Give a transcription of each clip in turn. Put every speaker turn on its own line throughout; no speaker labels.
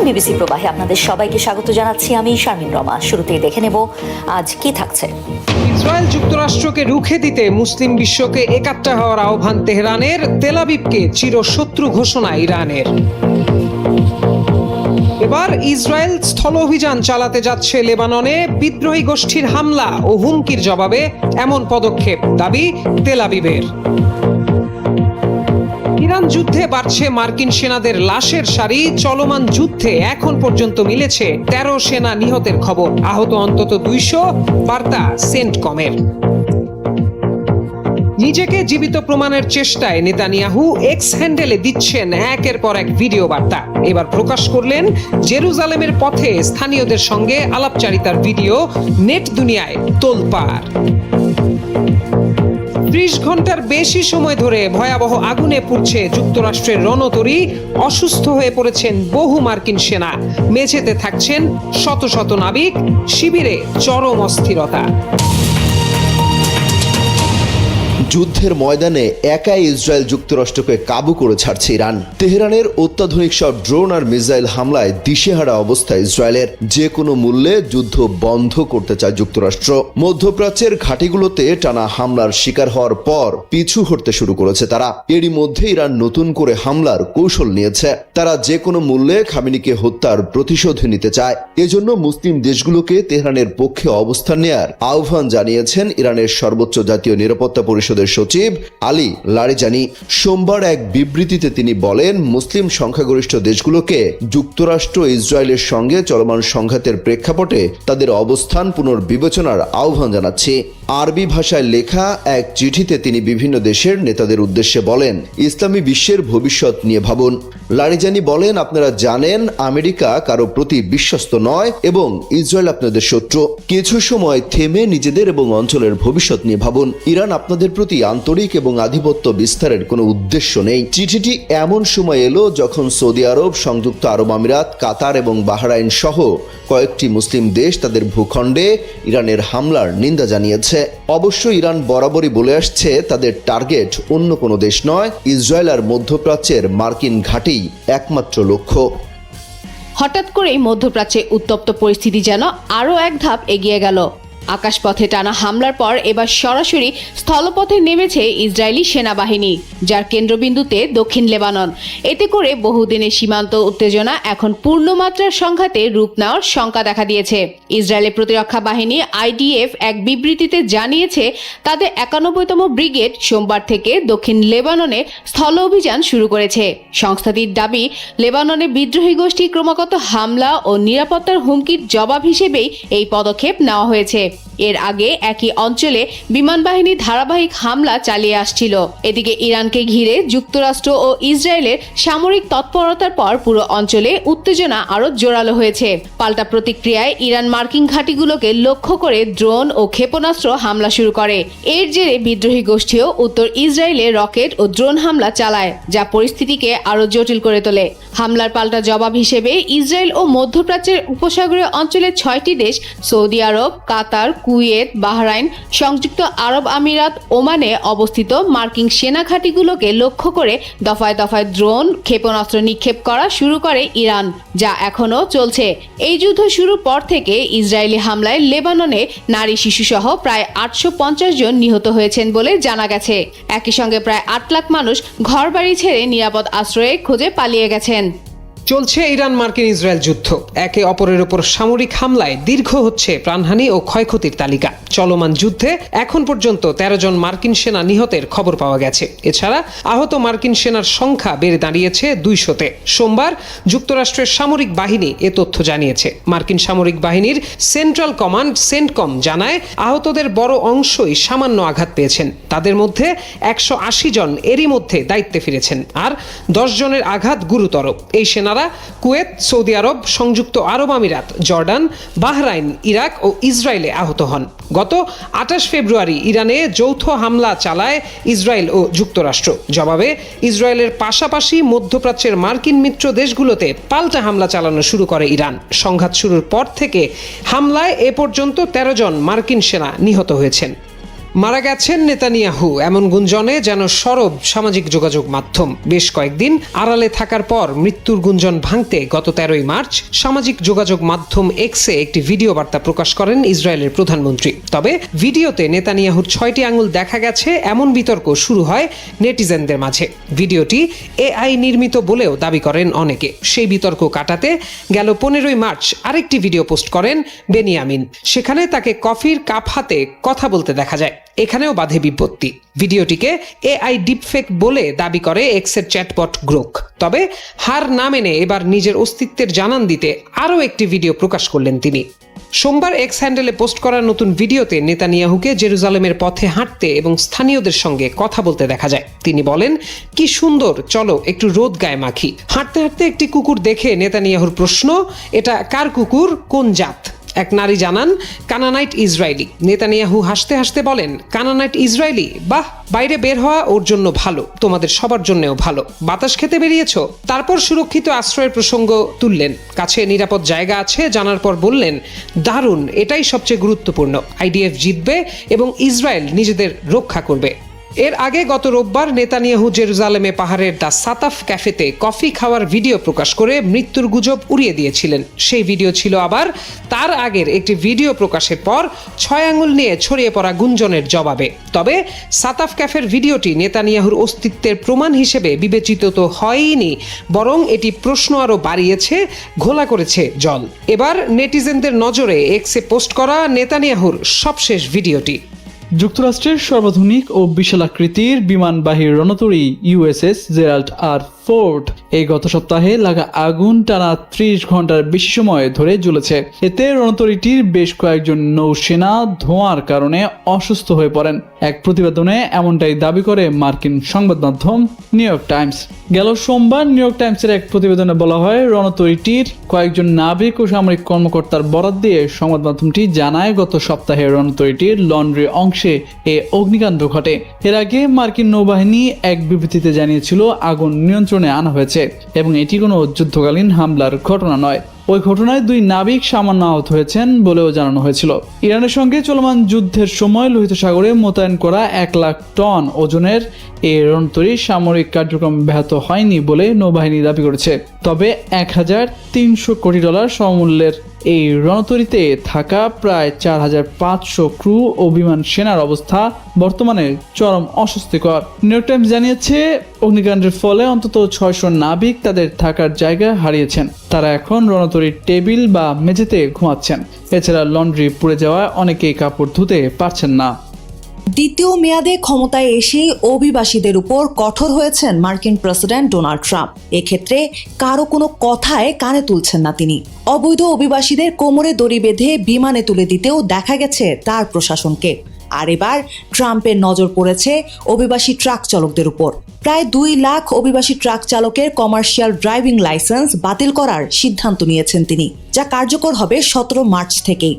BBC প্রবাহে আপনাদের সবাইকে স্বাগত জানাচ্ছি। আমি শারমিন রমা। শুরুতেই দেখে নেব আজ কি থাকছে।
ইসরায়েল যুক্তরাষ্ট্রকে রুখে দিতে মুসলিম বিশ্বকে একাট্টা হওয়ার আহ্বান তেহরানের, তেল আবিবকে চিরশত্রু ঘোষণা ইরানের। এবার ইসরায়েল স্থল অভিযান চালাতে যাচ্ছে লেবাননে, বিদ্রোহী গোষ্ঠীর হামলা ও হুমকির জবাবে এমন পদক্ষেপ দাবি তেল আবিবের। ইরান যুদ্ধে বাড়ছে মার্কিন সেনাদের লাশের সারি, চলমান যুদ্ধে এখন পর্যন্ত মিলেছে 13 সেনা নিহতের খবর, আহত অন্তত 200, বার্তা সেন্টকমের। নিজেকে জীবিত প্রমাণের চেষ্টায় নেতানিয়াহু এক্স হ্যান্ডেলে দিচ্ছেন একের পর এক ভিডিও বার্তা। এবার প্রকাশ করলেন জেরুজালেমের পথে স্থানীয়দের সঙ্গে আলাপচারিতার ভিডিও, নেট দুনিয়ায় তোলপাড়। 30 ঘন্টার বেশি সময় ধরে ভয়াবহ আগুনে পুড়ছে যুক্তরাষ্ট্রের রণতরী, অসুস্থ হয়ে পড়েছেন বহু মার্কিন সেনা, মেঝেতে থাকছেন শত শত নাবিক, শিবিরে চরম অস্থিরতা।
যুদ্ধের ময়দানে একাই ইসরায়েল যুক্তরাষ্ট্রকে কাবু করে ছাড়ছে ইরান। তেহরানের অত্যাধুনিক সব ড্রোন আর মিসাইল হামলায় দিশেহারা অবস্থা ইসরায়েলের। যে কোনো মূল্যে যুদ্ধ বন্ধ করতে চায় যুক্তরাষ্ট্র। মধ্যপ্রাচ্যের ঘাঁটিগুলোতে টানা হামলার শিকার হওয়ার পর পিছু হটতে শুরু করেছে তারা। এরই মধ্যে ইরান নতুন করে হামলার কৌশল নিয়েছে। তারা যে কোনো মূল্যে খামেনিকে হত্যার প্রতিশোধ নিতে চায়। এজন্য মুসলিম দেশগুলোকে তেহরানের পক্ষে অবস্থান নেয়ার আহ্বান জানিয়েছেন ইরানের সর্বোচ্চ জাতীয় নিরাপত্তা পরিষদ সচিব আলী লারিজানি। সোমবার এক বিবৃতিতে তিনি বলেন, মুসলিম সংখ্যাগরিষ্ঠ দেশগুলোকে যুক্তরাষ্ট্র ইসরায়েলের সঙ্গে চলমান সংঘাতের প্রেক্ষাপটে তাদের অবস্থান পুনর্বিবেচনার আহ্বান জানাচ্ছি। আরবি ভাষায় লেখা এক চিঠিতে তিনি বিভিন্ন দেশের নেতাদের উদ্দেশ্যে বলেন, ইসলামী বিশ্বের ভবিষ্যৎ নিয়ে ভাবুন। লারিজানি বলেন, আপনারা জানেন আমেরিকা কারো প্রতি বিশ্বস্ত নয় এবং ইসরায়েল আপনাদের শত্রু। কিছু সময় থেমে নিজেদের এবং অঞ্চলের ভবিষ্যৎ নিয়ে ভাবুন। ইরান আপনাদের প্রতি আন্তরিক এবং আধিপত্য বিস্তারের কোনো উদ্দেশ্য নেই। চিঠিটি এমন সময় এলো যখন সৌদি আরব, সংযুক্ত আরব আমিরাত, কাতার এবং বাহরাইন সহ কয়েকটি মুসলিম দেশ তাদের ভূখণ্ডে ইরানের হামলার নিন্দা জানিয়েছে। অবশ্য ইরান বরাবরই বলে আসছে তাদের টার্গেট অন্য কোনো দেশ নয়, ইসরায়েল আর মধ্যপ্রাচ্যের মার্কিন ঘাঁটি একমাত্র লক্ষ্য।
হঠাৎ করেই মধ্যপ্রাচ্যে উত্তপ্ত পরিস্থিতি যেন আরও এক ধাপ এগিয়ে গেল। আকাশপথে টানা হামলার পর এবার সরাসরি স্থলপথে নেমেছে ইসরায়েলি সেনাবাহিনী, যার কেন্দ্রবিন্দুতে দক্ষিণ লেবানন। এতে করে বহুদিনের সীমান্ত উত্তেজনা এখন পূর্ণমাত্রার সংঘাতে রূপ নেওয়ার শঙ্কা দেখা দিয়েছে। ইসরায়েলের প্রতিরক্ষা বাহিনী আইডিএফ এক বিবৃতিতে জানিয়েছে, তাদের 91তম ব্রিগেড সোমবার থেকে দক্ষিণ লেবাননে স্থল অভিযান শুরু করেছে। সংস্থাটির দাবি, লেবাননের বিদ্রোহী গোষ্ঠী ক্রমাগত হামলা ও নিরাপত্তার হুমকির জবাব হিসেবেই এই পদক্ষেপ নেওয়া হয়েছে। এর আগে একই অঞ্চলে বিমান বাহিনী ধারাবাহিক হামলা চালিয়ে আসছিল। এদিকে ইরানকে ঘিরে যুক্তরাষ্ট্র ও ইসরায়েলের সামরিক তৎপরতার পর পুরো অঞ্চলে উত্তেজনা আরো জোরালো হয়েছে। পাল্টা প্রতিক্রিয়ায় ইরান মার্কিন ঘাঁটিগুলোকে লক্ষ্য করে ড্রোন ও ক্ষেপণাস্ত্র হামলা শুরু করে। এর জেরে বিদ্রোহী গোষ্ঠীও উত্তর ইসরায়েলে রকেট ও ড্রোন হামলা চালায়, যা পরিস্থিতিকে আরো জটিল করে তোলে। হামলার পাল্টা জবাব হিসেবে ইসরায়েল ও মধ্যপ্রাচ্যের উপসাগরীয় অঞ্চলের 6টি দেশ সৌদি আরব, কাতার, কুয়েত, বাহরাইন, সংযুক্ত আরব আমিরাত, ওমানে অবস্থিত মার্কিন সেনা ঘাঁটিগুলোকে লক্ষ্য করে দফায় দফায় ড্রোন, ক্ষেপণাস্ত্র নিক্ষেপ করা শুরু করে ইরান, যা এখনও চলছে। এই যুদ্ধ শুরুর পর থেকে ইসরায়েলি হামলায় লেবাননে নারী শিশুসহ প্রায় 850 জন নিহত হয়েছেন বলে জানা গেছে। একই সঙ্গে প্রায় 8 লাখ মানুষ ঘরবাড়ি ছেড়ে নিরাপদ আশ্রয়ে খোঁজে পালিয়ে গেছেন।
চলছে ইরান মার্কিন ইসরায়েল যুদ্ধ। একে অপরের উপর সামরিক হামলায় দীর্ঘ হচ্ছে প্রাণহানি ও ক্ষয়ক্ষতির তালিকা। চলমান যুদ্ধে এখন পর্যন্ত 13 জন মার্কিন সেনা নিহতের খবর পাওয়া গেছে। এছাড়া আহত মার্কিন সেনার সংখ্যা বেড়ে দাঁড়িয়েছে 200-তে। সোমবার যুক্তরাষ্ট্রের সামরিক বাহিনী এ তথ্য জানিয়েছে। মার্কিন সামরিক বাহিনীর সেন্ট্রাল কমান্ড সেন্টকম জানায়, আহতদের বড় অংশই সামান্য আঘাত পেয়েছেন। তাদের মধ্যে 180 জন এরই মধ্যে দায়িত্বে ফিরেছেন, আর 10 জনের আঘাত গুরুতর। এই সেনারা কুয়েত, সৌদি আরব, সংযুক্ত আরব আমিরাত, জর্ডান, বাহরাইন, ইরাক ও ইসরায়েলে আহত হন। গত 28 ফেব্রুয়ারি ইরানে যৌথ হামলা চালায় ইসরায়েল ও যুক্তরাষ্ট্র। জবাবে ইসরায়েলের পাশাপাশি মধ্যপ্রাচ্যের মার্কিন মিত্র দেশগুলোতে পাল্টা হামলা চালানো শুরু করে ইরান। সংঘাত শুরুর পর থেকে হামলায় এ পর্যন্ত 13 জন মার্কিন সেনা নিহত হয়েছেন। মারা গেছেন নেতানিয়াহু এমন গুঞ্জনে যেন সরব সামাজিক যোগাযোগ মাধ্যম। বেশ কয়েকদিন আড়ালে থাকার পর মৃত্যুর গুঞ্জন ভাঙতে গত 13ই মার্চ সামাজিক যোগাযোগ মাধ্যম এক্সে একটি ভিডিও বার্তা প্রকাশ করেন ইসরায়েলের প্রধানমন্ত্রী। তবে ভিডিওতে নেতানিয়াহুর 6টি আঙুল দেখা গেছে এমন বিতর্ক শুরু হয় নেটিজেনদের মাঝে। ভিডিওটি এআই নির্মিত বলেও দাবি করেন অনেকে। সেই বিতর্ক কাটাতে গেল 15ই মার্চ আরেকটি ভিডিও পোস্ট করেন বেনিয়ামিন। সেখানে তাকে কফির কাপ হাতে কথা বলতে দেখা যায়। এখানেও বাধে বিপত্তি। ভিডিওটিকে এআই ডিপফেক বলে দাবি করে এক্সের চ্যাটবট গ্রোক। তবে হার না মেনে এবার নিজের অস্তিত্বের জানান দিতে আরও একটি ভিডিও প্রকাশ করলেন তিনি। সোমবার এক্স হ্যান্ডেলে পোস্ট করা নতুন ভিডিওতে নেতানিয়াহুকে জেরুজালেমের পথে হাঁটতে এবং স্থানীয়দের সঙ্গে কথা বলতে দেখা যায়। তিনি বলেন, কি সুন্দর, চলো একটু রোদ গায়ে মাখি। হাঁটতে হাঁটতে একটি কুকুর দেখে নেতানিয়াহুর প্রশ্ন, এটা কার কুকুর, কোন জাত? এক নারী জানান, কানানাইট ইসরায়েলি। নেতানিয়াহু হাসতে হাসতে বলেন, কানানাইট ইসরায়েলি, বাহ, বাইরে বের হওয়া ওর জন্য ভালো, তোমাদের সবার জন্যও ভালো। বাতাস খেতে বেরিয়েছো? তারপর সুরক্ষিত আশ্রয়ের প্রসঙ্গ তুললেন। কাছে নিরাপদ জায়গা আছে জানার পর বললেন, দারুণ, এটাই সবচেয়ে গুরুত্বপূর্ণ। আইডিএফ জিতবে এবং ইসরায়েল নিজেদের রক্ষা করবে। এর আগে গত রোববার নেতানিয়াহু জেরুজালেমে পাহাড়ের দ্য সাতাফ ক্যাফেতে কফি খাওয়ার ভিডিও প্রকাশ করে মৃত্যুর গুজব উড়িয়ে দিয়েছিলেন। সেই ভিডিও ছিল আবার তার আগের একটি ভিডিও প্রকাশের পর 6 আঙুল নিয়ে ছড়িয়ে পড়া গুঞ্জনের জবাবে। তবে সাতাফ ক্যাফের ভিডিওটি নেতানিয়াহুর অস্তিত্বের প্রমাণ হিসেবে বিবেচিত তো হয়নি, বরং এটি প্রশ্ন আরও বাড়িয়েছে, ঘোলা করেছে জল। এবার নেটিজেনদের নজরে এক্সে পোস্ট করা নেতানিয়াহুর সবশেষ ভিডিওটি।
যুক্তরাষ্ট্রের সর্বাধুনিক ও বিশালাকৃতির বিমানবাহী রণতরী ইউএসএস জেরাল্ড আর ফোর্ড এই গত সপ্তাহে লাগা আগুন টানা 30 ঘন্টার বেশি সময় ধরে জ্বলেছে। এতে রণতরীটির বেশ কয়েকজন নৌসেনা ধোঁয়ার কারণে অসুস্থ হয়ে পড়েন। এক প্রতিবেদনে এমনটাই দাবি করে মার্কিন সংবাদ মাধ্যম নিউ ইয়র্ক টাইমস। গেল সোমবার নিউ ইয়র্ক টাইমসের এক প্রতিবেদনে বলা হয়, রণতরীটির কয়েকজন নাবিক ও সামরিক কর্মকর্তার বরাত দিয়ে সংবাদ মাধ্যমটি জানায়, গত সপ্তাহে রণতরীটির লন্ড্রি অংশে এ অগ্নিকাণ্ড ঘটে। এর আগে মার্কিন নৌবাহিনী এক বিবৃতিতে জানিয়েছিল আগুন নিয়ন্ত্রণে আনা হয়েছে এবং এটি কোনো যুদ্ধকালীন হামলার ঘটনা নয়। ওই ঘটনায় 2 নাবিক সামান্য আহত হয়েছেন বলেও জানানো হয়েছিল। ইরানের সঙ্গে চলমান যুদ্ধের সময় লোহিত সাগরে মোতায়েন করা 1 লাখ টন ওজনের এই রণতরীর সামরিক কার্যক্রম ব্যাহত হয়নি বলে নৌবাহিনী দাবি করেছে। তবে $1,300 কোটি সমমূল্যের এই রণতরীতে থাকা প্রায় 4,500 ক্রু ও বিমান সেনার অবস্থা বর্তমানে চরম অস্বস্তিকর। নিউ ইয়র্ক টাইমস জানিয়েছে, অগ্নিকাণ্ডের ফলে অন্তত 600 নাবিক তাদের থাকার জায়গা হারিয়েছেন। তারা এখন রণতরীর টেবিল বা মেঝেতে ঘুমাচ্ছেন। এছাড়া লন্ড্রি পুড়ে যাওয়ায় অনেকেই কাপড় ধুতে পারছেন না।
দ্বিতীয় মেয়াদে ক্ষমতায় এসেই অভিবাসীদের উপর কঠোর হয়েছেন মার্কিন প্রেসিডেন্ট ডোনাল্ড ট্রাম্প। এক্ষেত্রে কারো কোনো কথায় কানে তুলছেন না তিনি। অবৈধ অভিবাসীদের কোমরে দড়ি বেঁধে বিমানে তুলে দিতেও দেখা গেছে তার প্রশাসনকে। আর এবার ট্রাম্পের নজর পড়েছে অভিবাসী ট্রাক চালকদের উপর। প্রায় 2 লাখ অভিবাসী ট্রাক চালকের কমার্শিয়াল ড্রাইভিং লাইসেন্স বাতিল করার সিদ্ধান্ত নিয়েছেন তিনি, যা কার্যকর হবে 17 মার্চ থেকেই।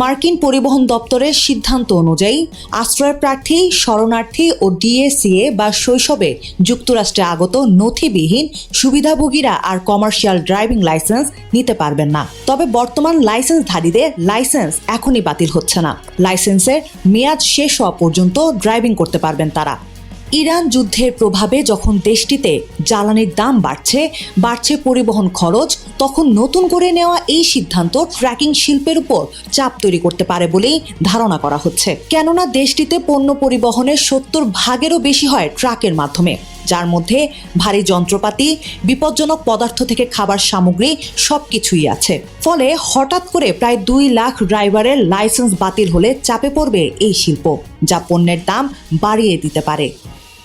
মার্কিন পরিবহন দপ্তরের সিদ্ধান্ত অনুযায়ী আশ্রয় প্রার্থী, শরণার্থী ও ডিএসিএ বা শৈশবে যুক্তরাষ্ট্রে আগত নথিবিহীন সুবিধাভোগীরা আর কমার্শিয়াল ড্রাইভিং লাইসেন্স নিতে পারবেন না। তবে বর্তমান লাইসেন্সধারীদের লাইসেন্স এখনই বাতিল হচ্ছে না। লাইসেন্সের মেয়াদ শেষ হওয়া পর্যন্ত ড্রাইভিং করতে পারবেন তারা। ইরান যুদ্ধের প্রভাবে যখন দেশটিতে জ্বালানির দাম বাড়ছে পরিবহন খরচ, তখন নতুন করে নেওয়া এই সিদ্ধান্ত ট্র্যাকিং শিল্পের উপর চাপ তৈরি করতে পারে বলেই ধারণা করা হচ্ছে। কেননা দেশটিতে পণ্য পরিবহনের 70% বেশি হয় ট্রাকের মাধ্যমে, যার মধ্যে ভারী যন্ত্রপাতি, বিপজ্জনক পদার্থ থেকে খাবার সামগ্রী সবকিছুই আছে। ফলে হঠাৎ করে প্রায় 2 লাখ ড্রাইভারের লাইসেন্স বাতিল হলে চাপে পড়বে এই শিল্প, যা পণ্যের দাম বাড়িয়ে দিতে পারে।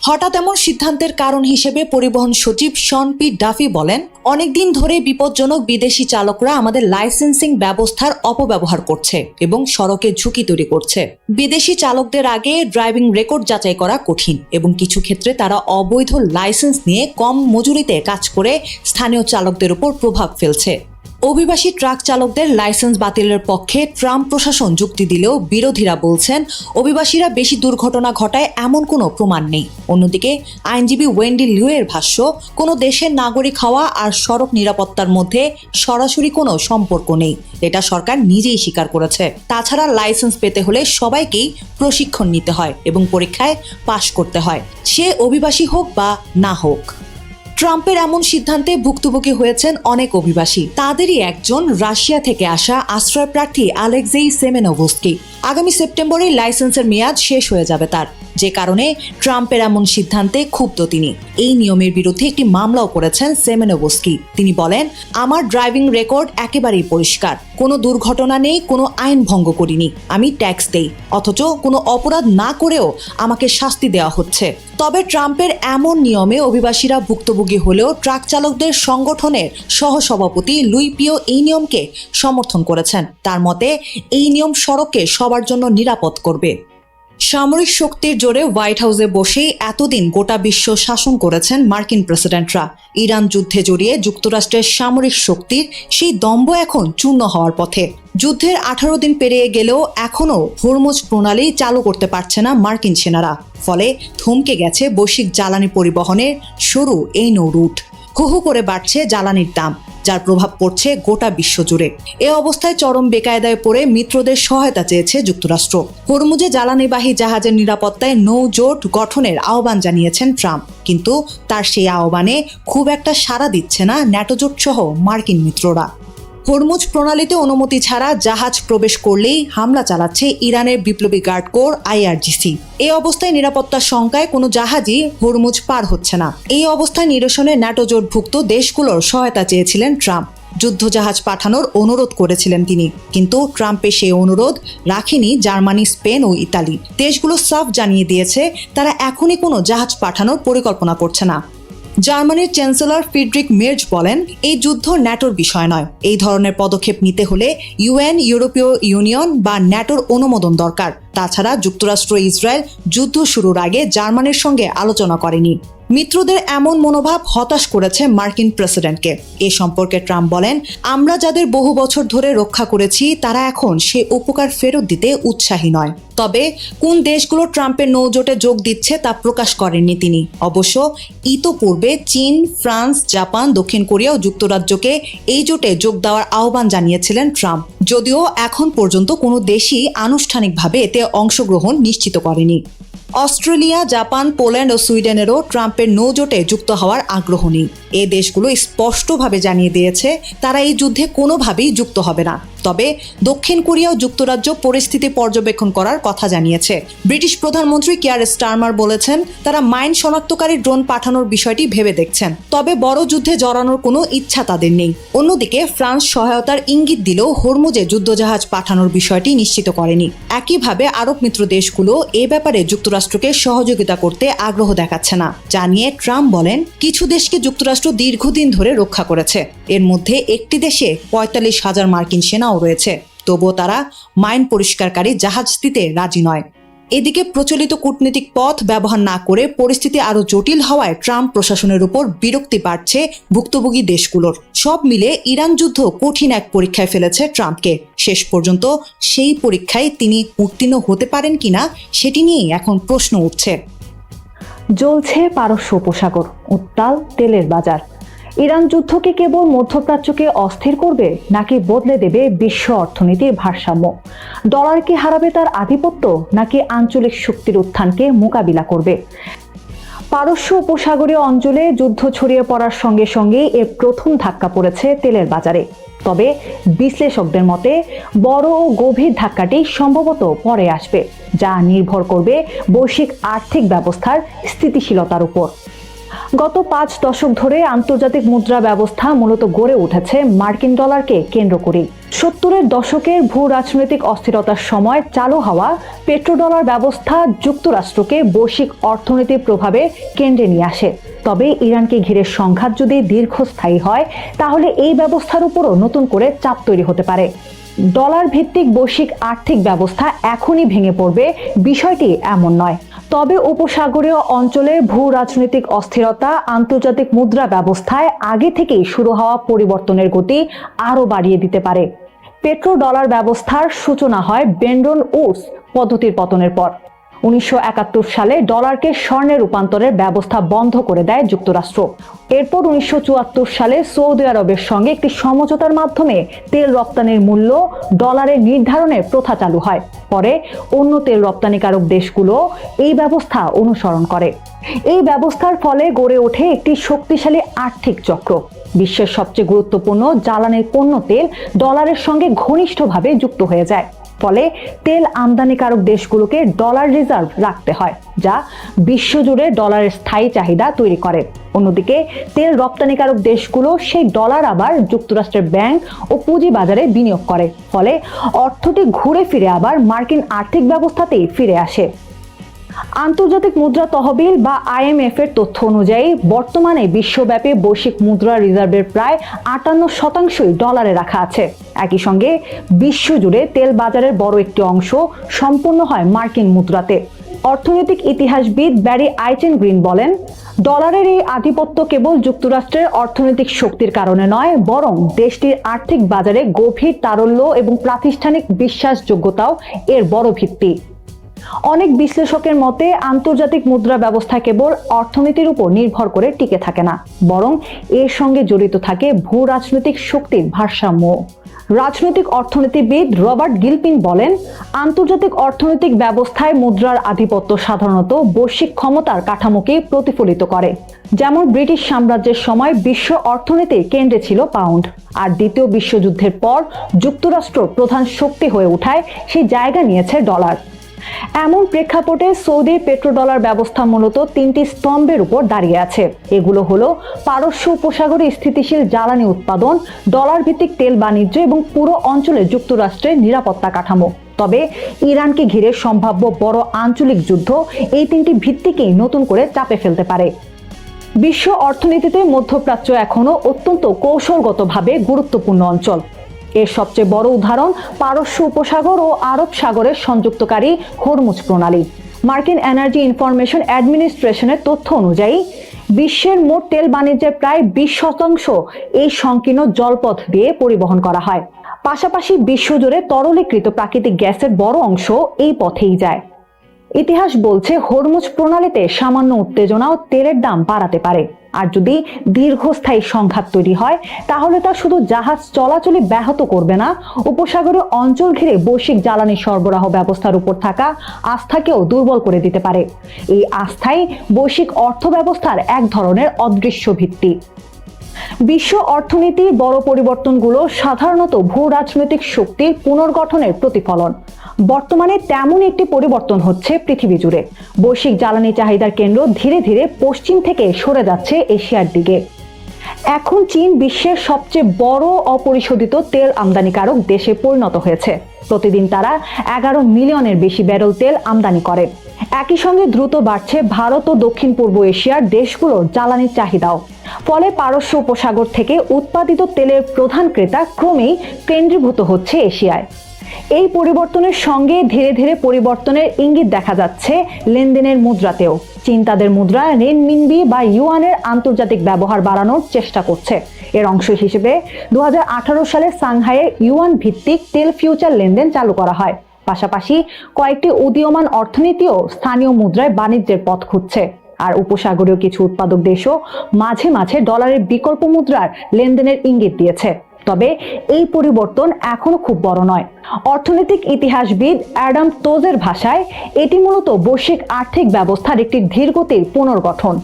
হঠাৎ এমন সিদ্ধান্তের কারণ হিসেবে পরিবহন সচিব শন পি ডাফি বলেন, অনেকদিন ধরে বিপজ্জনক বিদেশি চালকরা আমাদের লাইসেন্সিং ব্যবস্থার অপব্যবহার করছে এবং সড়কে ঝুঁকি তৈরি করছে। বিদেশি চালকদের আগে ড্রাইভিং রেকর্ড যাচাই করা কঠিন এবং কিছু ক্ষেত্রে তারা অবৈধ লাইসেন্স নিয়ে কম মজুরিতে কাজ করে স্থানীয় চালকদের উপর প্রভাব ফেলছে। অভিবাসী ট্রাক চালকদের লাইসেন্স বাতিলের পক্ষে ট্রাম্প প্রশাসন যুক্তি দিলেও বিরোধীরা বলছেন অভিবাসীরা বেশি দুর্ঘটনা ঘটায় এমন কোনো প্রমাণ নেই। অন্যদিকে আইনজীবী ওয়েন্ডি লিউয়ের ভাষ্য, কোনো দেশের নাগরিক হওয়া আর সড়ক নিরাপত্তার মধ্যে সরাসরি কোনো সম্পর্ক নেই, এটা সরকার নিজেই স্বীকার করেছে। তাছাড়া লাইসেন্স পেতে হলে সবাইকেই প্রশিক্ষণ নিতে হয় এবং পরীক্ষায় পাশ করতে হয়, সে অভিবাসী হোক বা না হোক। ট্রাম্পের এমন সিদ্ধান্তে ভুক্তভোগী হয়েছেন অনেক অভিবাসী। তাদেরই একজন রাশিয়া থেকে আসা আশ্রয় প্রার্থী আলেক্সেই সেমেনোভস্কি। আগামী সেপ্টেম্বরে লাইসেন্সের মেয়াদ শেষ হয়ে যাবে তার, যে কারণে ট্রাম্পের এমন সিদ্ধান্তে ক্ষুব্ধ তিনি। এই নিয়মের বিরুদ্ধে একটি মামলাও করেছেন সেমেনোভস্কি। তিনি বলেন, আমার ড্রাইভিং রেকর্ড একেবারেই পরিষ্কার, কোনো দুর্ঘটনা নেই, কোনো আইন ভঙ্গ করিনি, আমি ট্যাক্স দেই, অথচ কোনো অপরাধ না করেও আমাকে শাস্তি দেওয়া হচ্ছে। তবে ট্রাম্পের এমন নিয়মে অভিবাসীরা ভুক্তভোগী হলেও ট্রাক চালকদের সংগঠনের সহসভাপতি লুই পিও এই নিয়মকে সমর্থন করেছেন। তার মতে এই নিয়ম সড়ককে সবার জন্য নিরাপদ করবে। সামরিক শক্তির জোরে হোয়াইট হাউসে বসেই এতদিন গোটা বিশ্ব শাসন করেছেন মার্কিন প্রেসিডেন্টরা। ইরান যুদ্ধে জড়িয়ে যুক্তরাষ্ট্রের সামরিক শক্তির সেই দম্ভ এখন চূর্ণ হওয়ার পথে। যুদ্ধের 18 দিন পেরিয়ে গেলেও এখনও হরমুজ প্রণালী চালু করতে পারছে না মার্কিন সেনারা। ফলে থমকে গেছে বৈশ্বিক জ্বালানি পরিবহনের সরু এই নৌ রুট। হু হু করে বাড়ছে জ্বালানির দাম, যার প্রভাব পড়ছে গোটা বিশ্ব জুড়ে। এ অবস্থায় চরম বেকায়দায় পড়ে মিত্রদের সহায়তা চেয়েছে যুক্তরাষ্ট্র। হরমুজে জ্বালানিবাহী জাহাজের নিরাপত্তায় নৌ জোট গঠনের আহ্বান জানিয়েছেন ট্রাম্প, কিন্তু তার সেই আহ্বানে খুব একটা সাড়া দিচ্ছে না ন্যাটো জোট সহ মার্কিন মিত্ররা। হরমুজ প্রণালীতে অনুমতি ছাড়া জাহাজ প্রবেশ করলেই হামলা চালাচ্ছে ইরানের বিপ্লবী গার্ড কোর IRGC। এই অবস্থায় নিরাপত্তার শঙ্কায় কোনো জাহাজই হরমুজ পার হচ্ছে না। এই অবস্থায় নিরসনে ন্যাটো জোটভুক্ত দেশগুলোর সহায়তা চেয়েছিলেন ট্রাম্প। যুদ্ধজাহাজ পাঠানোর অনুরোধ করেছিলেন তিনি, কিন্তু ট্রাম্পের সেই অনুরোধ রাখেনি জার্মানি, স্পেন ও ইতালি। দেশগুলো সাফ জানিয়ে দিয়েছে তারা এখনই কোনো জাহাজ পাঠানোর পরিকল্পনা করছে না। জার্মানির চ্যান্সেলর ফ্রিডরিখ মের্জ বলেন, এই যুদ্ধ ন্যাটোর বিষয় নয়। এই ধরনের পদক্ষেপ নিতে হলে UN, ইউরোপীয় ইউনিয়ন বা ন্যাটোর অনুমোদন দরকার। তাছাড়া যুক্তরাষ্ট্র ইসরায়েল যুদ্ধ শুরুর আগে জার্মানির সঙ্গে আলোচনা করেনি। মিত্রদের এমন মনোভাব হতাশ করেছে মার্কিন প্রেসিডেন্টকে। এ সম্পর্কে ট্রাম্প বলেন, আমরা যাদের বহু বছর ধরে রক্ষা করেছি তারা এখন সে উপকার ফেরত দিতে উৎসাহী নয়। তবে কোন দেশগুলো ট্রাম্পের নৌজোটে যোগ দিচ্ছে তা প্রকাশ করেননি তিনি। অবশ্য ইতোপূর্বে চীন, ফ্রান্স, জাপান, দক্ষিণ কোরিয়া ও যুক্তরাজ্যকে এই জোটে যোগ দেওয়ার আহ্বান জানিয়েছিলেন ট্রাম্প, যদিও এখন পর্যন্ত কোনো দেশই আনুষ্ঠানিকভাবে এতে অংশগ্রহণ নিশ্চিত করেনি। অস্ট্রেলিয়া, জাপান, পোল্যান্ড ও সুইডেনেরও ট্রাম্পের নৌজোটে যুক্ত হওয়ার আগ্রহ নেই। এ দেশগুলো স্পষ্টভাবে জানিয়ে দিয়েছে তারা এই যুদ্ধে কোনোভাবেই যুক্ত হবে না। তবে দক্ষিণ কোরিয়া ও যুক্তরাজ্য পরিস্থিতি পর্যবেক্ষণ করার কথা জানিয়েছে। ব্রিটিশ প্রধানমন্ত্রী কিয়ার স্টারমার বলেছেন তারা মাইন শনাক্তকারী ড্রোন পাঠানোর বিষয়টি ভেবে দেখছেন, তবে বড় যুদ্ধে জড়ানোর কোনো ইচ্ছা তাদের নেই। অন্যদিকে ফ্রান্স সহায়তার ইঙ্গিত দিলেও হরমুজে যুদ্ধজাহাজ পাঠানোর বিষয়টি নিশ্চিত করেনি। একইভাবে আরব মিত্র দেশগুলো এ ব্যাপারে যুক্তরাষ্ট্রকে সহযোগিতা করতে আগ্রহ দেখাচ্ছে না। জানিয়ে ট্রাম্প বলেন, কিছু দেশকে যুক্তরাষ্ট্র দীর্ঘদিন ধরে রক্ষা করেছে। এর মধ্যে একটি দেশে 45,000 মার্কিন সেনাও রয়েছে, তবুও তারা মাইন পরিষ্কারকারী জাহাজ দিতে রাজি নয়। এদিকে প্রচলিত কূটনৈতিক পথ ব্যবহার না করে পরিস্থিতি আরো জটিল হওয়ায় ট্রাম্প প্রশাসনের উপর বিরক্তি বাড়ছে ভুক্তভোগী দেশগুলোর। সব মিলে ইরান যুদ্ধ কঠিন এক পরীক্ষায় ফেলেছে ট্রাম্পকে। শেষ পর্যন্ত সেই পরীক্ষায় তিনি উত্তীর্ণ হতে পারেন কিনা সেটি নিয়েই এখন প্রশ্ন উঠছে।
জ্বলছে পারস্য উপসাগর, উত্তাল তেলের বাজার। ইরান যুদ্ধকে কেবল মধ্যপ্রাচ্যকে অস্থির করবে নাকি বদলে দেবে বিশ্ব অর্থনীতির ভারসাম্য? ডলার কি হারাবে তার আধিপত্য নাকি আঞ্চলিক শক্তির উত্থানকে মোকাবিলা করবে? পারস্য উপসাগরীয় অঞ্চলে যুদ্ধ ছড়িয়ে পড়ার সঙ্গে সঙ্গেই এর প্রথম ধাক্কা পড়েছে তেলের বাজারে। তবে বিশ্লেষকদের মতে বড় ও গভীর ধাক্কাটি সম্ভবত পরে আসবে, যা নির্ভর করবে বৈশ্বিক আর্থিক ব্যবস্থার স্থিতিশীলতার উপর। গত 5 দশক ধরে আন্তর্জাতিক মুদ্রা ব্যবস্থা মূলত গড়ে উঠেছে মার্কিন ডলারকে কেন্দ্র করে। 70-এর দশকের ভূ রাজনৈতিক অস্থিরতার সময় চালু হওয়া পেট্রোডলার ব্যবস্থা যুক্তরাষ্ট্রকে বৈশ্বিক অর্থনীতির প্রভাবে কেন্দ্রে নিয়ে আসে। তবে ইরানকে ঘিরে সংঘাত যদি দীর্ঘস্থায়ী হয় তাহলে এই ব্যবস্থার উপরও নতুন করে চাপ তৈরি হতে পারে। ডলার ভিত্তিক বৈশ্বিক আর্থিক ব্যবস্থা এখনই ভেঙে পড়বে বিষয়টি এমন নয়। তবে উপসাগরীয় অঞ্চলে ভূ রাজনৈতিক অস্থিরতা আন্তর্জাতিক মুদ্রা ব্যবস্থায় আগে থেকেই শুরু হওয়া পরিবর্তনের গতি আরও বাড়িয়ে দিতে পারে। পেট্রো ডলার ব্যবস্থার সূচনা হয় ব্রেন্ডন উডস পদ্ধতির পতনের পর। 1971 সালে ডলারকে স্বর্ণে রূপান্তরের ব্যবস্থা বন্ধ করে দেয় যুক্তরাষ্ট্র। এরপর 1974 সালে সৌদি আরবের সঙ্গে একটি সমঝোতার মাধ্যমে তেল রপ্তানির মূল্য ডলারে নির্ধারণের প্রথা চালু হয়। পরে অন্য তেল রপ্তানিকারক দেশগুলো এই ব্যবস্থা অনুসরণ করে। এই ব্যবস্থার ফলে গড়ে ওঠে একটি শক্তিশালী আর্থিক চক্র। বিশ্বের সবচেয়ে গুরুত্বপূর্ণ জ্বালানির পণ্য তেল ডলারের সঙ্গে ঘনিষ্ঠভাবে যুক্ত হয়ে যায়। ফলে তেল আমদানিকারক দেশগুলোকে ডলার রিজার্ভ রাখতে হয়, যা বিশ্বজুড়ে ডলারের স্থায়ী চাহিদা তৈরি করে। অন্যদিকে তেল রপ্তানিকারক দেশগুলো সেই ডলার আবার যুক্তরাষ্ট্রের ব্যাংক ও পুঁজি বাজারে বিনিয়োগ করে। ফলে অর্থটি ঘুরে ফিরে আবার মার্কিন আর্থিক ব্যবস্থাতেই ফিরে আসে। আন্তর্জাতিক মুদ্রা তহবিল বা IMF এর তথ্য অনুযায়ী বর্তমানে বিশ্বব্যাপী বৈশ্বিক মুদ্রা রিজার্ভের প্রায় 58% ডলারে রাখা আছে। একই সঙ্গে বিশ্বজুড়ে তেল বাজারের বড় একটি অংশ সম্পন্ন হয় মার্কিন মুদ্রাতে। অর্থনৈতিক ইতিহাসবিদ ব্যারি আইচেনগ্রিন বলেন, ডলারের এই আধিপত্য কেবল যুক্তরাষ্ট্রের অর্থনৈতিক শক্তির কারণে নয়, বরং দেশটির আর্থিক বাজারে গভীর তারল্য এবং প্রাতিষ্ঠানিক বিশ্বাসযোগ্যতাও এর বড় ভিত্তি। অনেক বিশ্লেষকের মতে আন্তর্জাতিক মুদ্রা ব্যবস্থা কেবল অর্থনীতির উপর নির্ভর করে টিকে থাকে না, বরং এর সঙ্গে জড়িত থাকে ভূ রাজনৈতিক শক্তির ভারসাম্য। রাজনৈতিক অর্থনীতিবিদ রবার্ট গিলপিন বলেন, আন্তর্জাতিক অর্থনৈতিক ব্যবস্থায় মুদ্রার আধিপত্য সাধারণত বৈশ্বিক ক্ষমতার কাঠামোকে প্রতিফলিত করে। যেমন ব্রিটিশ সাম্রাজ্যের সময় বিশ্ব অর্থনীতির কেন্দ্রে ছিল পাউন্ড, আর দ্বিতীয় বিশ্বযুদ্ধের পর যুক্তরাষ্ট্র প্রধান শক্তি হয়ে ওঠায় সেই জায়গা নিয়েছে ডলার। এমন প্রেক্ষাপটে সৌদির পেট্রোডলার ব্যবস্থা মূলত 3টি স্তম্ভের উপর দাঁড়িয়ে আছে। এগুলো হলো পারস্য উপসাগরে স্থিতিশীল জ্বালানি উৎপাদন, ডলার ভিত্তিক তেল বাণিজ্য এবং পুরো অঞ্চলে যুক্তরাষ্ট্রের নিরাপত্তা কাঠামো। তবে ইরানকে ঘিরে সম্ভাব্য বড় আঞ্চলিক যুদ্ধ এই 3টি ভিত্তিকেই নতুন করে চাপে ফেলতে পারে। বিশ্ব অর্থনীতিতে মধ্যপ্রাচ্য এখনো অত্যন্ত কৌশলগতভাবে গুরুত্বপূর্ণ অঞ্চল। এর সবচেয়ে বড় উদাহরণ পারস্য উপসাগর ও আরব সাগরের সংযুক্তকারী হরমুজ প্রণালী। মার্কিন এনার্জি ইনফরমেশন অ্যাডমিনিস্ট্রেশনের তথ্য অনুযায়ী বিশ্বের মোট তেল বাণিজ্যের প্রায় 20% এই সংকীর্ণ জলপথ দিয়ে পরিবহন করা হয়। পাশাপাশি বিশ্বজুড়ে তরলীকৃত প্রাকৃতিক গ্যাসের বড় অংশ এই পথেই যায়। ইতিহাস বলছে হরমুজ প্রণালীতে সামান্য উত্তেজনাও তেলের দাম বাড়াতে পারে, আর যদি দীর্ঘস্থায়ী সংঘাত তৈরি হয় তাহলে তা শুধু জাহাজ চলাচলই ব্যাহত করবে না, উপসাগরীয় অঞ্চল ঘিরে বৈশ্বিক জ্বালানি সরবরাহ ব্যবস্থার উপর থাকা আস্থাকেও দুর্বল করে দিতে পারে। এই আস্থাই বৈশ্বিক অর্থ ব্যবস্থার এক ধরনের অদৃশ্য ভিত্তি। বিশ্ব অর্থনীতির বড় পরিবর্তনগুলো সাধারণত ভূ রাজনৈতিক শক্তির পুনর্গঠনের প্রতিফলন। বর্তমানে তেমন একটি পরিবর্তন হচ্ছে পৃথিবী জুড়ে। বৈশ্বিক জ্বালানি চাহিদার কেন্দ্র ধীরে ধীরে পশ্চিম থেকে সরে যাচ্ছে এশিয়ার দিকে। এখন চীন বিশ্বের সবচেয়ে বড় অপরিশোধিত তেল আমদানিকারক দেশে পরিণত হয়েছে। প্রতিদিন তারা 11 মিলিয়নের বেশি ব্যারেল তেল আমদানি করে। একই সঙ্গে দ্রুত বাড়ছে ভারত ও দক্ষিণ পূর্ব এশিয়ার দেশগুলোর জ্বালানির চাহিদাও। ফলে পারস্য উপসাগর থেকে উৎপাদিত তেলের প্রধান ক্রেতা ক্রমেই কেন্দ্রীভূত হচ্ছে এশিয়ায়। এই পরিবর্তনের সঙ্গে ধীরে ধীরে পরিবর্তনের ইঙ্গিত দেখা যাচ্ছে লেনদেনের মুদ্রাতেও। চীন তাদের মুদ্রা রেনমিনবি বা ইউয়ানের আন্তর্জাতিক ব্যবহার বাড়ানোর চেষ্টা করছে। এর অংশ হিসেবে 2018 সালে সাংহাইয়ে ইউয়ান ভিত্তিক তেল ফিউচার লেনদেন চালু করা হয়। পাশাপাশি কয়েকটি উদীয়মান অর্থনীতিও স্থানীয় মুদ্রায় বাণিজ্যের পথ খুঁজছে। আর উপসাগরীয় কিছু উৎপাদক দেশও মাঝে মাঝে ডলারের বিকল্প মুদ্রার লেনদেনের ইঙ্গিত দিয়েছে। তবে এই পরিবর্তন এখনো খুব বড় নয়। অর্থনৈতিক ইতিহাসবিদ অ্যাডাম তোজের ভাষায় এটি মূলত বৈশ্বিক আর্থিক ব্যবস্থার একটি ধীরগতির পুনর্গঠন।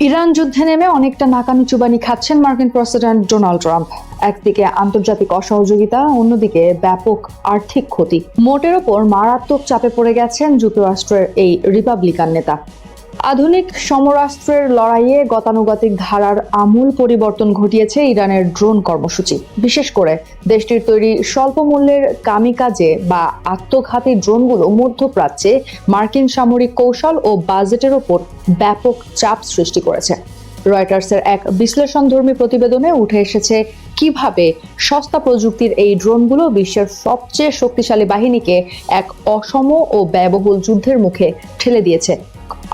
ইরান যুদ্ধে নেমে অনেকটা নাকানি চুবানি খাচ্ছেন মার্কিন প্রেসিডেন্ট ডোনাল্ড ট্রাম্প। একদিকে আন্তর্জাতিক অসহযোগিতা, অন্যদিকে ব্যাপক আর্থিক ক্ষতি। মোটের ওপর মারাত্মক চাপে পড়ে গেছেন যুক্তরাষ্ট্রের এই রিপাবলিকান নেতা। আধুনিক সমরাস্ত্রের লড়াইয়ে গতানুগতিক ধারার আমূল পরিবর্তন ঘটিয়েছে ইরানের ড্রোন কর্মসূচি। বিশেষ করে দেশটির তৈরি স্বল্প মূল্যের কামিকাজে বা আত্মঘাতী ড্রোনগুলো মধ্যপ্রাচ্যে মার্কিন সামরিক কৌশল ও বাজেটের ওপর ব্যাপক চাপ সৃষ্টি করেছে। রয়টার্সের এক বিশ্লেষণধর্মী প্রতিবেদনে উঠে এসেছে কিভাবে সস্তা প্রযুক্তির এই ড্রোনগুলো বিশ্বের সবচেয়ে শক্তিশালী বাহিনীকে এক অসম ও ব্যয়বহুল যুদ্ধের মুখে ঠেলে দিয়েছে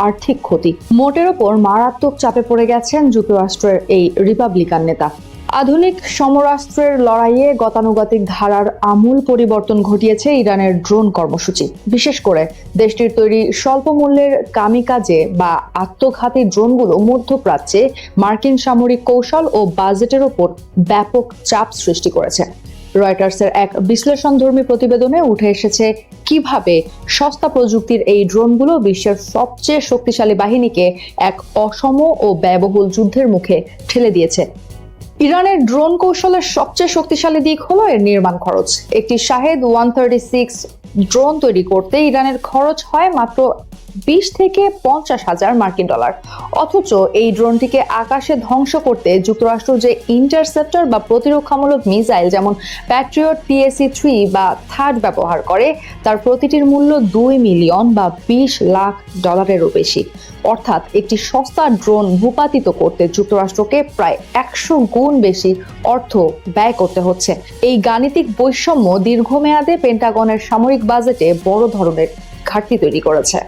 আর্থিক ক্ষতি। মোটের ওপর মারাত্মক চাপে পড়ে গেছেন যুক্তরাষ্ট্রের এই রিপাবলিকান নেতা। আধুনিক সমরাস্ত্রের লড়াইয়ে গতানুগতিক ধারার আমূল পরিবর্তন ঘটিয়েছে ইরানের ড্রোন কর্মসূচি। বিশেষ করে দেশটির তৈরি স্বল্প মূল্যের কামিকাজে বা আত্মঘাতী ড্রোনগুলো মধ্যপ্রাচ্যে মার্কিন সামরিক কৌশল ও বাজেটের ওপর ব্যাপক চাপ সৃষ্টি করেছে। রয়টার্সের এক বিশ্লেষণধর্মী প্রতিবেদনে উঠে এসেছে কিভাবে সস্তা প্রযুক্তির এই ড্রোনগুলো বিশ্বের সবচেয়ে শক্তিশালী বাহিনীকে এক অসম ও ব্যয়বহুল যুদ্ধের মুখে ঠেলে দিয়েছে। ইরানের ড্রোন কৌশলের সবচেয়ে শক্তিশালী দিক হলো এর নির্মাণ খরচ। একটি শাহেদ 136 ড্রোন তৈরি করতে ইরানের খরচ হয় মাত্র 20 থেকে 50,000 মার্কিন ডলার। অথচ এই ড্রোনটিকে আকাশে ধ্বংস করতে যুক্তরাষ্ট্র যে ইন্টারসেপ্টর বা প্রতিরক্ষামূলক মিসাইল যেমন প্যাট্রিয়ট PAC-3 বা থার্ড ব্যবহার করে, তার প্রতিটির মূল্য 2 মিলিয়ন বা 20 লাখ ডলারেরও বেশি। অর্থাৎ একটি সস্তা ড্রোন ভূপাতিত করতে যুক্তরাষ্ট্রকে প্রায় 100 গুণ বেশি অর্থ ব্যয় করতে হচ্ছে। এই গাণিতিক বৈষম্য দীর্ঘমেয়াদে পেন্টাগনের সামরিক বাজেটে বড় ধরনের ঘাটতি তৈরি করেছে।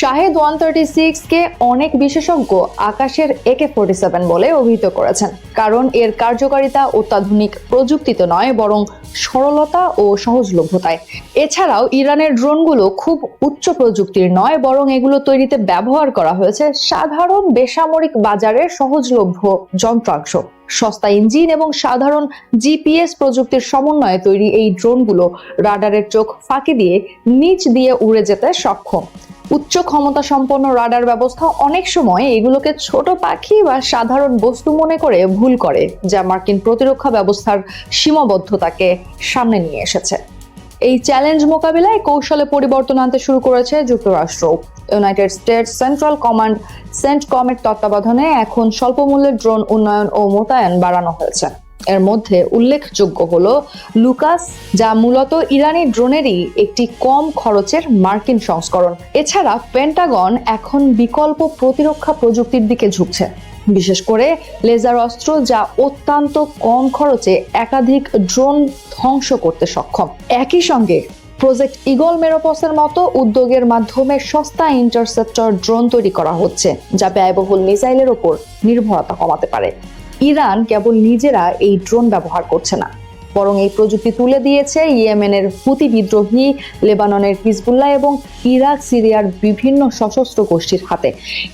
শাহেদ 136-কে অনেক বিশেষজ্ঞ আকাশের AK-47 বলে অভিহিত করেছেন, কারণ এর কার্যকারিতা অত্যাধুনিক প্রযুক্তিতে নয় বরং সরলতা ও সহজলভ্যতায়। এছাড়াও ইরানের ড্রোনগুলো খুব উচ্চ প্রযুক্তির নয় বরং এগুলো তৈরিতে ব্যবহার করা হয়েছে সাধারণ বেসামরিক বাজারের সহজলভ্য যন্ত্রাংশ। সস্তা ইঞ্জিন এবং সাধারণ GPS প্রযুক্তির সমন্বয়ে তৈরি এই ড্রোনগুলো রাডারের চোখ ফাঁকি দিয়ে নিচ দিয়ে উড়ে যেতে সক্ষম। উচ্চ ক্ষমতা সম্পন্ন রাডার ব্যবস্থা অনেক সময় এগুলোকে ছোট পাখি বা সাধারণ বস্তু মনে করে ভুল করে, যা মার্কিন প্রতিরক্ষা ব্যবস্থার সীমাবদ্ধতাকে সামনে নিয়ে এসেছে। এই চ্যালেঞ্জ মোকাবিলায় কৌশলে পরিবর্তন আনতে শুরু করেছে যুক্তরাষ্ট্র। ইউনাইটেড স্টেটস সেন্ট্রাল কমান্ড CENTCOM-এর তত্ত্বাবধানে এখন স্বল্প মূল্যের ড্রোন উন্নয়ন ও মোতায়েন বাড়ানো হয়েছে। এর মধ্যে উল্লেখযোগ্য হলো লুকাস, যা মূলত ইরানি ড্রোনেরই একটি কম খরচের মার্কিন সংস্করণ। এছাড়া পেন্টাগন এখন বিকল্প প্রতিরক্ষা প্রযুক্তির দিকে ঝুঁকছে, বিশেষ করে লেজার অস্ত্র, যা অত্যন্ত কম খরচে একাধিক ড্রোন ধ্বংস করতে সক্ষম। একই সঙ্গে প্রজেক্ট ইগল মেরোপসের মতো উদ্যোগের মাধ্যমে সস্তা ইন্টারসেপ্টর ড্রোন তৈরি করা হচ্ছে, যা ব্যয়বহুল মিসাইলের ওপর নির্ভরতা কমাতে পারে। ইরান কেবল নিজেরা এই ড্রোন ব্যবহার করছে না, বরং এই প্রযুক্তি তুলে দিয়েছে ইয়েমেনের হুতি বিদ্রোহী, লেবাননের হিজবুল্লাহ এবং ইরাক সিরিয়ার বিভিন্ন সশস্ত্র গোষ্ঠীর হাতে।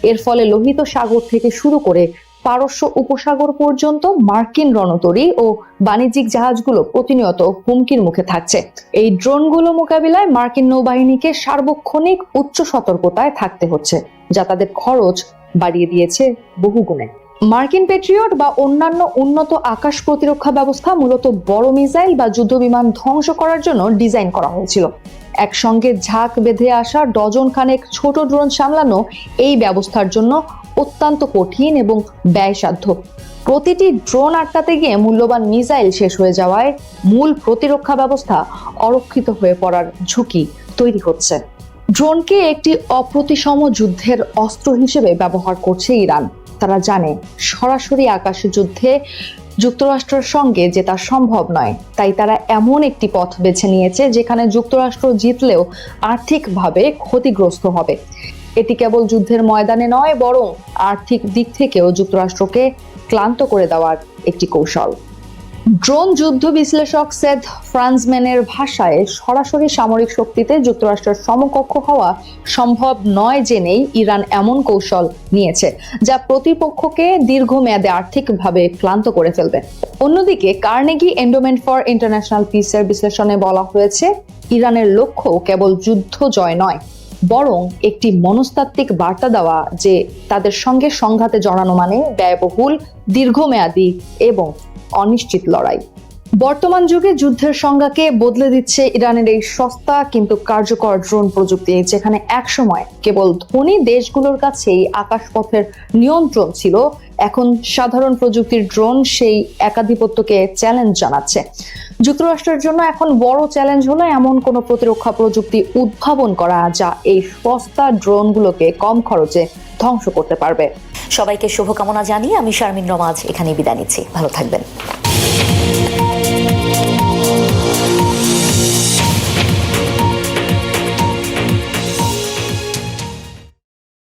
এর ফলে লোহিত সাগর থেকে শুরু করে পারস্য উপসাগর পর্যন্ত মার্কিন রণতরী ও বাণিজ্যিক জাহাজগুলো প্রতিনিয়ত হুমকির মুখে থাকছে। এই ড্রোনগুলো মোকাবিলায় মার্কিন নৌবাহিনীকে সার্বক্ষণিক উচ্চ সতর্কতায় থাকতে হচ্ছে, যা তাদের খরচ বাড়িয়ে দিয়েছে বহুগুণে। মার্কিন প্যাট্রিয়ট বা অন্যান্য উন্নত আকাশ প্রতিরক্ষা ব্যবস্থা মূলত বড় মিসাইল বা যুদ্ধবিমান ধ্বংস করার জন্য ডিজাইন করা হয়েছিল। একসঙ্গে ঝাঁক বেঁধে আসা ডজন খানেক ছোট ড্রোন সামলানো এই ব্যবস্থার জন্য অত্যন্ত কঠিন এবং ব্যয়সাধ্য। প্রতিটি ড্রোন আটকাতে গিয়ে মূল্যবান মিসাইল শেষ হয়ে যাওয়ায় মূল প্রতিরক্ষা ব্যবস্থা অরক্ষিত হয়ে পড়ার ঝুঁকি তৈরি হচ্ছে। ড্রোনকে একটি অপ্রতিসম যুদ্ধের অস্ত্র হিসেবে ব্যবহার করছে ইরান। তারা জানে সরাসরি আকাশে যুদ্ধে যুক্তরাষ্ট্রের সঙ্গে জেতা সম্ভব নয়, তাই তারা এমন একটি পথ বেছে নিয়েছে যেখানে যুক্তরাষ্ট্র জিতলেও আর্থিকভাবে ক্ষতিগ্রস্ত হবে। এটি কেবল যুদ্ধের ময়দানে নয় বরং আর্থিক দিক থেকেও যুক্তরাষ্ট্রকে ক্লান্ত করে দেওয়ার একটি কৌশল। ড্রোন যুদ্ধ বিশ্লেষক সেথ ফ্রান্সম্যানের ভাষায় সরাসরি সামরিক শক্তিতে যুক্তরাষ্ট্রের সমকক্ষ হওয়া সম্ভব নয় জেনেই ইরান এমন কৌশল নিয়েছে, যা প্রতিপক্ষকে দীর্ঘমেয়াদে আর্থিকভাবে ক্লান্ত করে ফেলবে। অন্যদিকে কার্নেগি এন্ডোমেন্ট ফর ইন্টারন্যাশনাল পিসের বিশ্লেষণে বলা হয়েছে, ইরানের লক্ষ্য কেবল যুদ্ধ জয় নয় বরং একটি মনস্তাত্ত্বিক বার্তা দেওয়া যে তাদের সঙ্গে সংঘাতে জড়ানো মানে ব্যয়বহুল, দীর্ঘমেয়াদী এবং অনিশ্চিত লড়াই। বর্তমান যুগে যুদ্ধের সংজ্ঞাকে বদলে দিচ্ছে ইরানের এই সস্তা কিন্তু কার্যকর ড্রোন প্রযুক্তি, যেখানে একসময় কেবল ধনী দেশগুলোর কাছেই আকাশপথের নিয়ন্ত্রণ ছিল, এখন সাধারণ প্রযুক্তির ড্রোন সেই একাধিপত্যকে চ্যালেঞ্জ জানাচ্ছে। যুক্তরাষ্ট্রের জন্য এখন বড় চ্যালেঞ্জ হলো এমন কোনো প্রতিরক্ষা প্রযুক্তি উদ্ভাবন করা যা এই সস্তা ড্রোনগুলোকে কম খরচে ধ্বংস করতে পারবে।
সবাইকে শুভকামনা জানিয়ে আমি শারমিন রমা এখানেই বিদায় নিচ্ছি। ভালো থাকবেন।